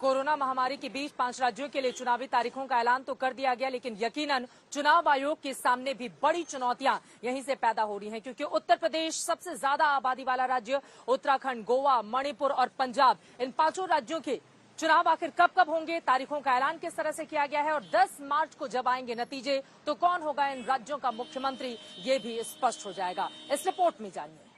Corona महामारी के बीच 5 राज्यों के लिए चुनावी तारीखों का ऐलान तो कर दिया गया, लेकिन यकीनन चुनाव आयोग के सामने भी बड़ी चुनौतियां यहीं से पैदा हो रही हैं, क्योंकि उत्तर प्रदेश सबसे ज्यादा आबादी वाला राज्य, उत्तराखंड, गोवा, मणिपुर और पंजाब, इन 5 राज्यों के चुनाव आखिर कब कब होंगे, तारीखों का ऐलान किस तरह से किया गया है और 10 मार्च को जब आएंगे नतीजे तो कौन होगा इन राज्यों का मुख्यमंत्री, ये भी स्पष्ट हो जाएगा। इस रिपोर्ट में जानिए।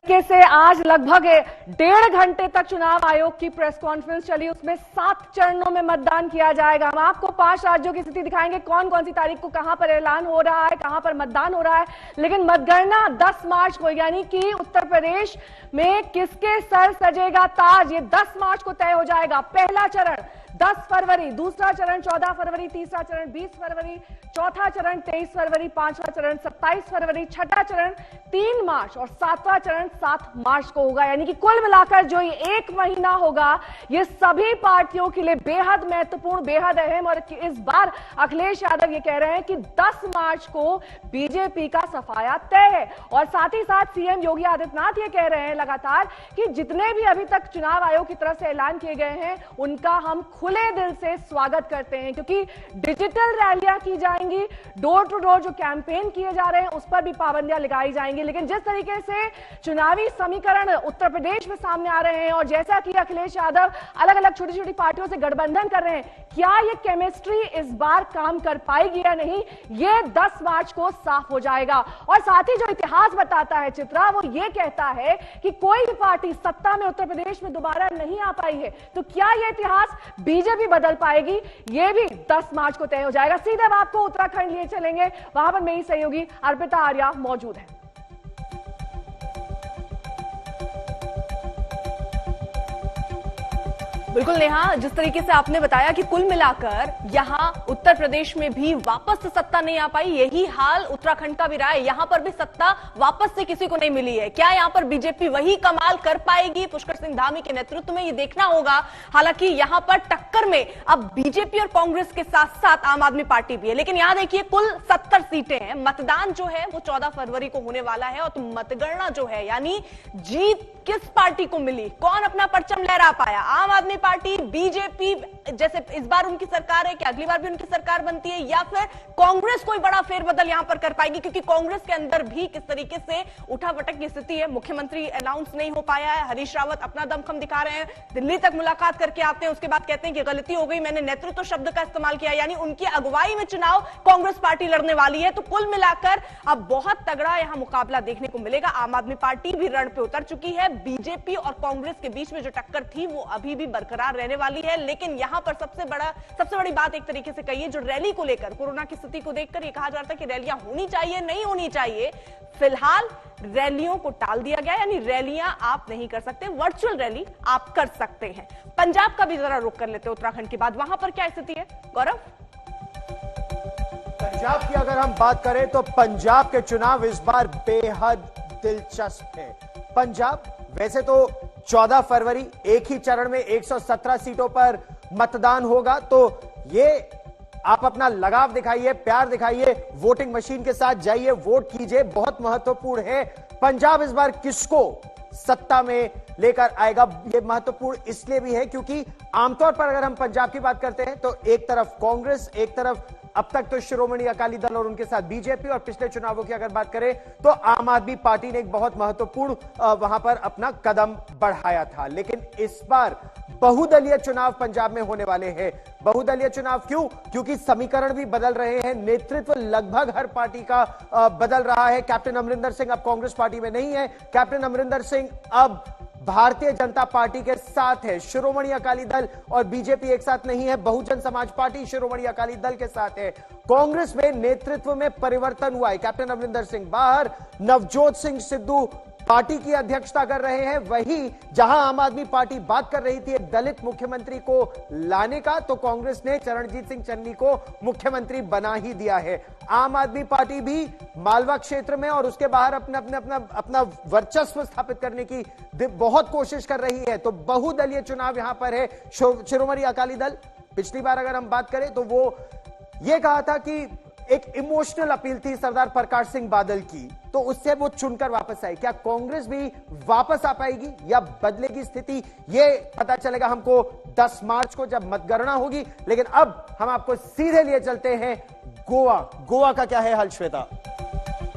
से आज लगभग 1.5 घंटे तक चुनाव आयोग की प्रेस कॉन्फ्रेंस चली, उसमें 7 चरणों में मतदान किया जाएगा। हम आपको 5 राज्यों की स्थिति दिखाएंगे, कौन कौन सी तारीख को कहां पर ऐलान हो रहा है, कहां पर मतदान हो रहा है। लेकिन मतगणना 10 मार्च को, यानी कि उत्तर प्रदेश में किसके सर सजेगा ताज, ये 10 मार्च को तय हो जाएगा। पहला चरण 10 फरवरी, दूसरा चरण 14 फरवरी, तीसरा चरण 20 फरवरी, चौथा चरण 23 फरवरी, पांचवा चरण 27 फरवरी, छठा चरण 3 मार्च और 7वां चरण 7 मार्च को होगा। यानी कि कुल मिलाकर जो ये 1 महीना होगा, ये सभी पार्टियों के लिए बेहद महत्वपूर्ण, बेहद अहम। और इस बार अखिलेश यादव ये कह रहे हैं कि 10 मार्च को बीजेपी का सफाया तय है। और साथ ही साथ सीएम योगी आदित्यनाथ ये कह रहे हैं लगातार कि जितने भी अभी तक चुनाव आयोग की तरफ से ऐलान किए गए हैं, उनका हम खुले दिल से स्वागत करते हैं, क्योंकि डिजिटल रैलियां की जाएंगी, डोर टू डोर जो कैंपेन किए जा रहे हैं उस पर भी पाबंदियां लगाई जाएंगी। लेकिन जिस तरीके से चुनावी समीकरण उत्तर प्रदेश में सामने आ रहे हैं और जैसा कि अखिलेश यादव अलग अलग छोटी छोटी पार्टियों से गठबंधन कर रहे हैं, क्या ये केमिस्ट्री इस बार काम कर पाएगी या नहीं, ये 10 मार्च को साफ हो जाएगा। और साथ ही जो इतिहास बताता है चित्रा, वो ये कहता है कि कोई भी पार्टी सत्ता में उत्तर प्रदेश में दोबारा नहीं आ पाई है, तो क्या ये इतिहास बीजेपी बदल पाएगी, ये भी 10 मार्च को तय हो जाएगा। सीधे अब आपको उत्तराखंड लिए चलेंगे, वहां पर मेरी सहयोगी अर्पिता आर्या मौजूद है। बिल्कुल नेहा, जिस तरीके से आपने बताया कि कुल मिलाकर यहां उत्तर प्रदेश में भी वापस से सत्ता नहीं आ पाई, यही हाल उत्तराखंड का भी रहा है। यहां पर भी सत्ता वापस से किसी को नहीं मिली है। क्या यहां पर बीजेपी वही कमाल कर पाएगी पुष्कर सिंह धामी के नेतृत्व में, ये देखना होगा। हालांकि यहां पर टक्कर में अब बीजेपी और कांग्रेस के साथ साथ आम आदमी पार्टी भी है। लेकिन यहां देखिए, कुल 70 सीटें हैं, मतदान जो है वो 14 फरवरी को होने वाला है। और तो मतगणना जो है, यानी जीत किस पार्टी को मिली, कौन अपना परचम लहरा पाया, आम आदमी पार्टी, बीजेपी, जैसे इस बार उनकी सरकार है, क्या अगली बार भी उनकी सरकार बनती है, या फिर कांग्रेस कोई बड़ा फेरबदल यहां पर कर पाएगी, क्योंकि कांग्रेस के अंदर भी किस तरीके से उठापटक की स्थिति है। मुख्यमंत्री अनाउंस नहीं हो पाया है, हरीश रावत अपना दमखम दिखा रहे हैं, दिल्ली तक मुलाकात करके आते हैं, उसके बाद कहते हैं कि गलती हो गई, मैंने नेतृत्व शब्द का इस्तेमाल किया, यानी उनकी अगुवाई में चुनाव कांग्रेस पार्टी लड़ने वाली है। तो कुल मिलाकर अब बहुत तगड़ा यहां मुकाबला देखने को मिलेगा। आम आदमी पार्टी भी रण पे उतर चुकी है, बीजेपी और कांग्रेस के बीच में जो टक्कर थी वो अभी भी बरकरार रहने वाली है। लेकिन यहां पर सबसे बड़ी बात एक तरीके से कहिए, जो रैली को लेकर, कोरोना की स्थिति को देखकर ये कहा जा रहा था कि रैलियां होनी चाहिए, नहीं होनी चाहिए, फिलहाल रैलियों को टाल दिया गया, यानी रैलियां आप नहीं कर सकते, वर्चुअल रैली आप कर सकते हैं। पंजाब का भी जरा रुख कर लेते हैं उत्तराखंड के बाद, वहां पर क्या स्थिति है गौरव? पंजाब की अगर हम बात करें तो पंजाब के चुनाव इस बार बेहद दिलचस्प है। पंजाब वैसे तो 14 फरवरी एक ही चरण में 117 सीटों पर मतदान होगा, तो ये आप अपना लगाव दिखाइए, प्यार दिखाइए, वोटिंग मशीन के साथ जाइए, वोट कीजिए, बहुत महत्वपूर्ण है। पंजाब इस बार किसको सत्ता में लेकर आएगा, यह महत्वपूर्ण इसलिए भी है क्योंकि आमतौर पर अगर हम पंजाब की बात करते हैं तो एक तरफ कांग्रेस, एक तरफ अब तक तो श्रोमणी अकाली दल और उनके साथ बीजेपी, और पिछले चुनावों की अगर बात करें तो आम आदमी पार्टी ने एक बहुत महत्वपूर्ण वहां पर अपना कदम बढ़ाया था। लेकिन इस बार बहुदलीय चुनाव पंजाब में होने वाले हैं। बहुदलीय चुनाव क्यों? क्योंकि समीकरण भी बदल रहे हैं, नेतृत्व लगभग हर पार्टी का बदल रहा है। कैप्टन अमरिंदर सिंह अब कांग्रेस पार्टी में नहीं है, कैप्टन अमरिंदर सिंह अब भारतीय जनता पार्टी के साथ है। शिरोमणि अकाली दल और बीजेपी एक साथ नहीं है, बहुजन समाज पार्टी शिरोमणि अकाली दल के साथ है। कांग्रेस में नेतृत्व में परिवर्तन हुआ है, कैप्टन अमरिंदर सिंह बाहर, नवजोत सिंह सिद्धू पार्टी की अध्यक्षता कर रहे हैं। वही जहां आम आदमी पार्टी बात कर रही थी एक दलित मुख्यमंत्री को लाने का, तो कांग्रेस ने चरणजीत सिंह चन्नी को मुख्यमंत्री बना ही दिया है। आम आदमी पार्टी भी मालवा क्षेत्र में और उसके बाहर अपना वर्चस्व स्थापित करने की बहुत कोशिश कर रही है। तो बहुदलीय चुनाव यहां पर है। शिरोमणि अकाली दल पिछली बार अगर हम बात करें तो वो ये कहा था कि एक इमोशनल अपील थी सरदार प्रकाश सिंह बादल की, तो उससे वो चुनकर वापस आए। क्या कांग्रेस भी वापस आ पाएगी या बदलेगी स्थिति, ये पता चलेगा हमको 10 मार्च को जब मतगणना होगी। लेकिन अब हम आपको सीधे लिए चलते हैं गोवा का क्या है हाल श्वेता?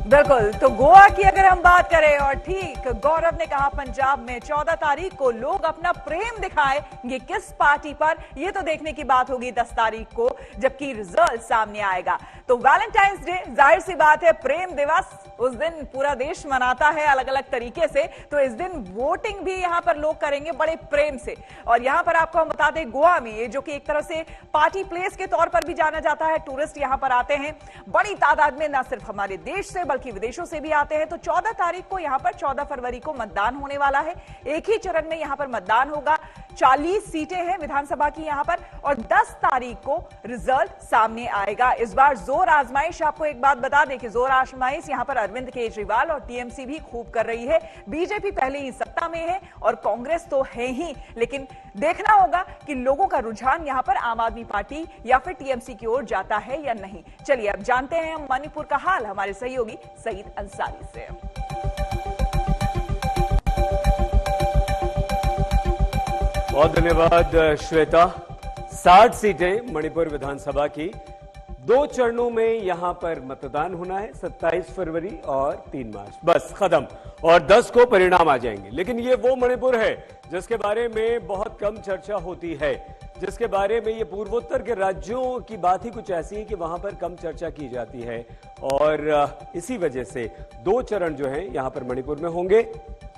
बिल्कुल, तो गोवा की अगर हम बात करें, और ठीक गौरव ने कहा पंजाब में 14 तारीख को लोग अपना प्रेम दिखाएंगे किस पार्टी पर, ये तो देखने की बात होगी 10 तारीख को जबकि रिजल्ट सामने आएगा। तो वैलेंटाइंस डे, जाहिर सी बात है प्रेम दिवस, उस दिन पूरा देश मनाता है अलग अलग तरीके से, तो इस दिन वोटिंग भी यहां पर लोग करेंगे बड़े प्रेम से। और यहां पर आपको हम बता दें गोवा में, ये जो कि एक तरह से पार्टी प्लेस के तौर पर भी जाना जाता है, टूरिस्ट यहां पर आते हैं बड़ी तादाद में, न सिर्फ हमारे देश से बल्कि विदेशों से भी आते हैं। तो 14 तारीख को यहां पर 14 फरवरी को मतदान होने वाला है। एक ही चरण में यहां पर मतदान होगा। 40 सीटें हैं विधानसभा की यहां पर, और 10 तारीख को रिजल्ट सामने आएगा। इस बार जोर आजमाइश, आपको एक बात बता दें कि जोर आजमाइश यहां पर अरविंद केजरीवाल और टीएमसी भी खूब कर रही है। बीजेपी पहले ही सत्ता में है और कांग्रेस तो है ही, लेकिन देखना होगा कि लोगों का रुझान यहां पर आम आदमी पार्टी या फिर टीएमसी की ओर जाता है या नहीं। चलिए अब जानते हैं हम मणिपुर का हाल हमारे सहयोगी सईद अंसारी से। बहुत धन्यवाद श्वेता। 60 सीटें मणिपुर विधानसभा की, 2 चरणों में यहां पर मतदान होना है, 27 फरवरी और 3 मार्च, बस खत्म, और 10 को परिणाम आ जाएंगे। लेकिन ये वो मणिपुर है जिसके बारे में बहुत कम चर्चा होती है, जिसके बारे में ये पूर्वोत्तर के राज्यों की बात ही कुछ ऐसी है कि वहां पर कम चर्चा की जाती है। और इसी वजह से 2 चरण जो है यहां पर मणिपुर में होंगे।